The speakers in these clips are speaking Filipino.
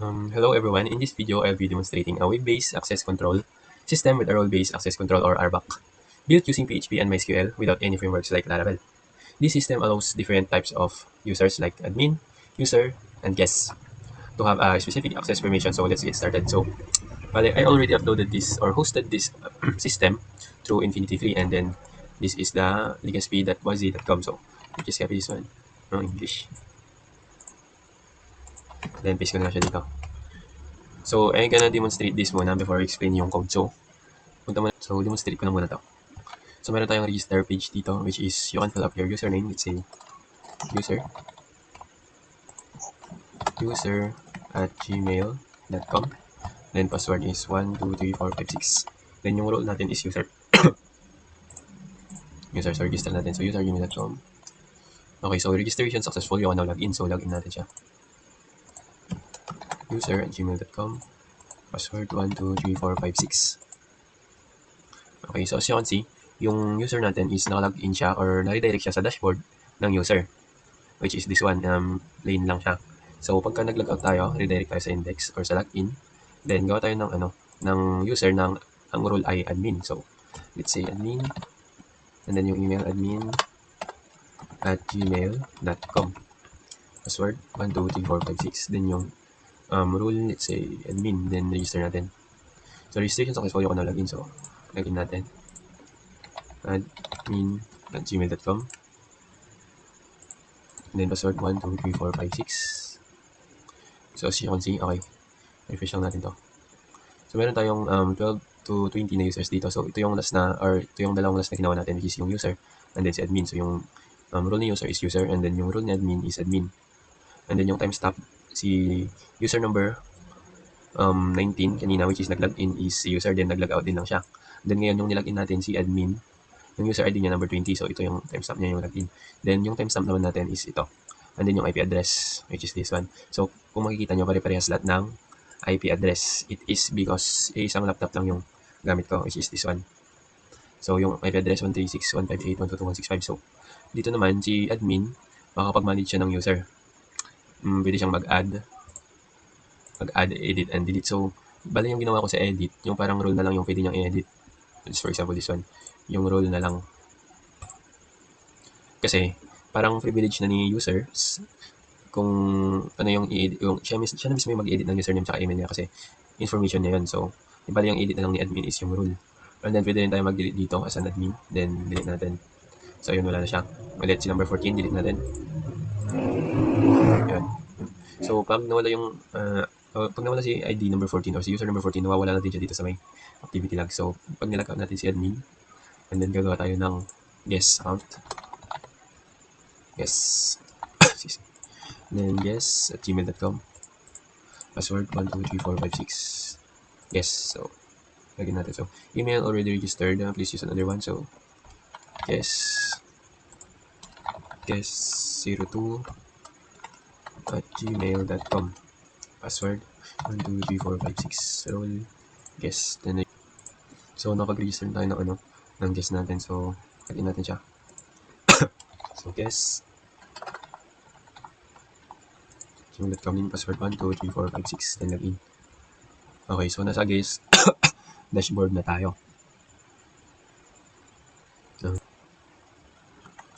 Hello everyone, in this video I'll be demonstrating a web-based access control system with a role-based access control or RBAC, built using PHP and MySQL without any frameworks like Laravel. This system allows different types of users like admin, user, and guests to have a specific access permission. So let's get started. So I already uploaded this or hosted this system through Infinity Free, and then this is the legacy.wazi.com. So you just copy this one, no English. Then paste ko na siya dito. So, I'm gonna demonstrate this muna before I explain yung code. So, demonstrate ko na muna to. So, meron tayong register page dito, which is you can fill up your username. Let's say, user at gmail.com. Then, password is 123456. Then, yung role natin is user. User, so register natin. So, user gmail.com. Okay, so registration successful. You can now log in. So, login natin siya. User at gmail.com. Password 123456. Okay, so as you can see, yung user natin is nakalagin siya or na-redirect siya sa dashboard ng user, which is this one, plain lang siya. So, pagka nag-logout tayo, redirect tayo sa index or sa login, then gawa tayo ng user ng ang role ay admin. So, let's say admin, and then yung email admin at gmail.com. Password 123456. Then yung role, let's say admin, then register natin. So, registration successful, yung login. So, login natin. Admin at gmail.com. Then password 123456. So as you can see, okay. Refresh lang natin to. So meron tayong 12 to 20 na users dito. So ito yung last na, or ito yung dalawang last na ginawa natin, which is yung user and then si admin. So yung role ni user is user, and then yung role ni admin is admin. And then yung timestamp, si user number 19 kanina, which is nag-login is user, then nag-logout din lang siya. Then ngayon yung nilogin natin si admin, yung user ID niya number 20, so ito yung timestamp niya, yung login. Then yung timestamp naman natin is ito. And then yung IP address, which is this one. So kung makikita nyo, pare-parehas lahat ng IP address. It is because isang laptop lang yung gamit ko, which is this one. So yung IP address 136.158.122.165. So dito naman si admin, makakapag-manage siya ng user. Pwede siyang mag-add, edit, and delete. So bali yung ginawa ko sa edit, yung parang role na lang yung pwede niyang i-edit. For example, this one, yung role na lang. Kasi parang privilege na ni users kung ano yung i-edit, yung siya na mismo yung mag-edit ng username at email niya kasi information niya yun. So bali yung edit na lang ni admin is yung role. And then pwede rin tayo mag-delete dito as an admin, then delete natin. So yun, wala na siya. Ulit si number 14, delete natin. Yan. So pag nawala yung pag nawala si ID number 14 or si user number 14, nawawala natin siya dito sa may activity log. So pag nilog out natin si admin, and then gagawa tayo ng guest account. Yes. Then yes at gmail.com. Password 123456. Yes. So lagyan natin. So email already registered. Please use another one. So yes 02 at gmail.com. Password 123456. Role guest. Then so nakapag-register tayo ng guest natin. So lagyan natin siya. So guest gmail.com din, password 123456, then login. Okay, so nasa guest dashboard na tayo.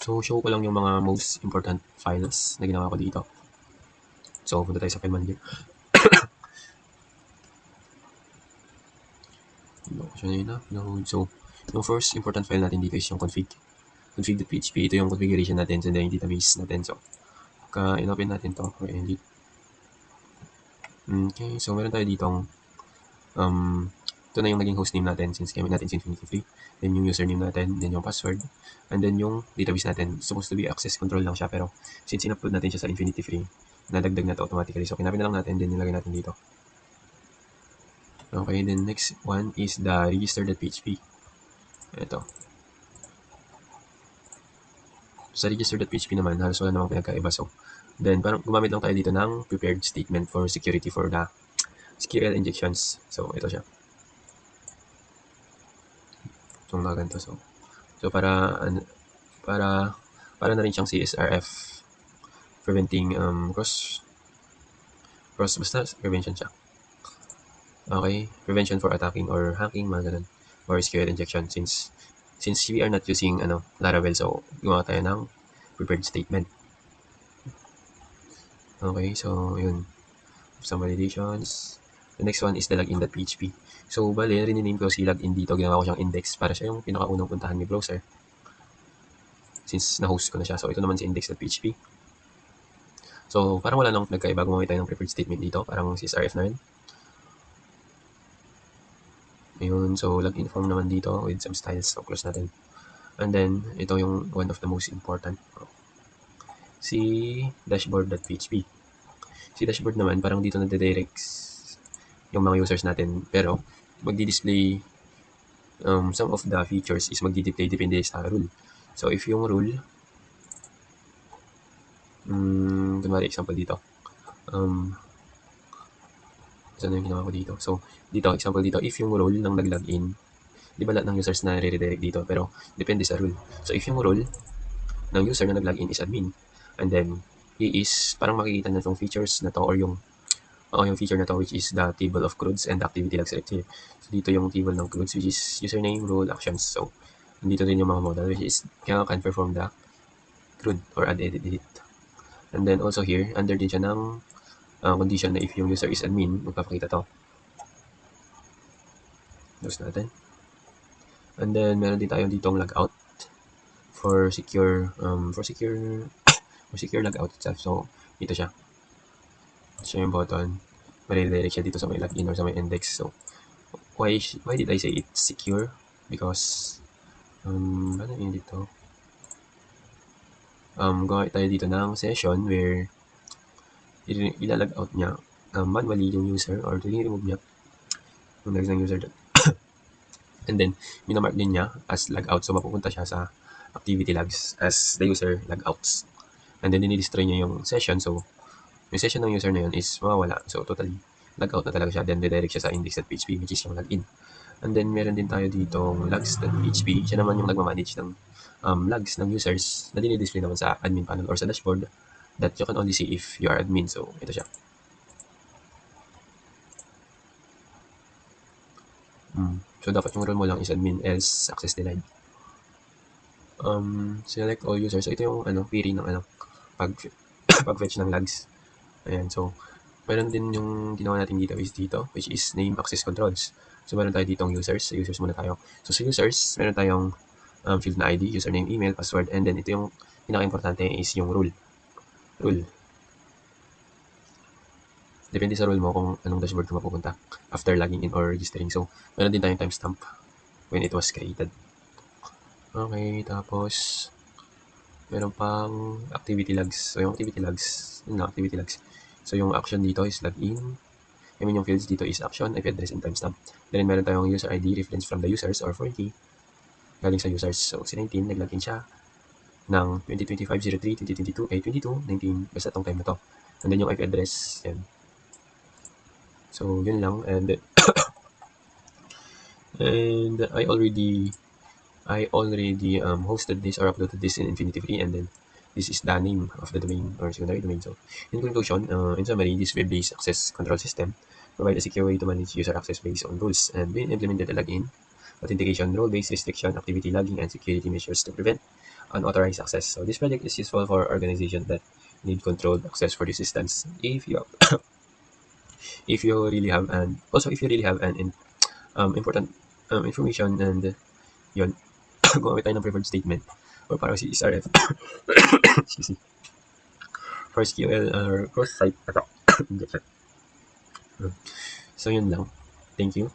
So show ko lang yung mga most important files na ginawa ko dito. So punta tayo sa file manager. So yung first important file natin dito is yung config.php. Ito yung configuration natin sa database natin. So in-open natin to or edit. Okay, so meron tayo ditong ito na yung naging hostname natin since gamit natin si Infinity Free. Then yung username natin, then yung password, and then yung database natin. Supposed to be access control lang siya, pero since in-upload natin siya sa Infinity Free, nadagdag na to automatically. So kinapin na lang natin, then nilagay natin dito. Okay, then next one is the register.php. Ito. Sa register.php naman, halos wala namang pinagkaiba. So then parang gumamit lang tayo dito ng prepared statement for security for the SQL injections. So ito siya. So mga ganito. So para na rin siyang CSRF, preventing Basta prevention siya. Okay, prevention for attacking or hacking, mga ganun. Or SQL injection. Since we are not using Laravel, so gumawa tayo ng prepared statement. Okay, so yun. Some validations. The next one is the login.php. So, bali, riname ko si login dito. Ginawa ko siyang index para siya yung pinakaunang puntahan ni browser. Since na-host ko na siya. So, ito naman si index.php. So, parang wala nang nagkaiba. Gumawa tayo ng preferred statement dito. Parang CSRF na rin. Ayun. So, login form naman dito with some styles. So, close natin. And then, ito yung one of the most important. Si dashboard.php. Si dashboard naman, parang dito na-directs yung mga users natin. Pero, magdi-display some of the features is magdi-display depende sa rule. So, if yung rule, kunwari example dito, saan yung ginawa ko dito? So, dito, example dito, if yung role ng nag-login, di ba lahat ng users na redirect dito? Pero, depende sa rule. So, if yung role ng user na nag-login is admin, and then, he is, parang makikita na itong features na to, or yung feature na to, which is the table of CRUDs and the activity log select here. So, dito yung table ng CRUDs, which is username, role, actions. So, nandito rin yung mga model, which is, can perform the CRUD, or add, edit, delete. And then, also here, under din siya ng condition na if yung user is admin, magpapakita to. Close natin. And then, meron din tayo ditong logout for secure logout itself. So, dito siya. Siya yung button. Mariredirect siya dito sa may login or sa may index. So, why did I say it's secure? Because, ano yun dito? Gawa tayo dito ng session where ilalag out niya manually yung user or remove niya yung ng user doon. And then, minamark din niya as logout. So, mapupunta siya sa activity logs as the user logouts. And then, dinidestroy niya yung session. So, yung session ng user na yun is mawawala. So, totally logout na talaga siya. Then, redirect siya sa index.php, which is yung login. And then, meron din tayo ditong logs.php. Siya naman yung nagmamanage ng logs ng users na dinidisplay naman sa admin panel or sa dashboard that you can only see if you are admin. So, ito siya. So, dapat yung role mo lang is admin, else access denied. Select all users. So, ito yung query ng pag-fetch ng logs. Ayan, so, meron din yung ginawa natin dito is dito, which is name access controls. So, meron tayo ditong users. Sa users muna tayo. So, sa users, meron tayong field na ID, username, email, password, and then ito yung pinaka-importante is yung rule. Depende sa rule mo kung anong dashboard ka mapupunta after logging in or registering. So, meron din tayong timestamp when it was created. Okay, tapos meron pang activity logs. So, yung activity logs. So, yung action dito is login. Yung fields dito is action, IP address, and timestamp. Then, meron tayong user ID reference from the users or foreign key galing sa users. So, si 19, nag-login siya ng 2025-03, 2022, 22, 19, basta tong time na to. And then, yung IP address, yan. So, yun lang. And I already hosted this or uploaded this in Infinity Free, and then this is the name of the domain or secondary domain. So, in conclusion, in summary, this web-based access control system provide a secure way to manage user access based on rules, and we implemented a login, authentication, role-based restriction, activity logging, and security measures to prevent unauthorized access. So, this project is useful for organizations that need controlled access for the systems. If you really have an important information, and yun, gumamit tayo ng preferred statement or parang si SRF for SQL or cross-site attack injection. So, yun lang. Thank you.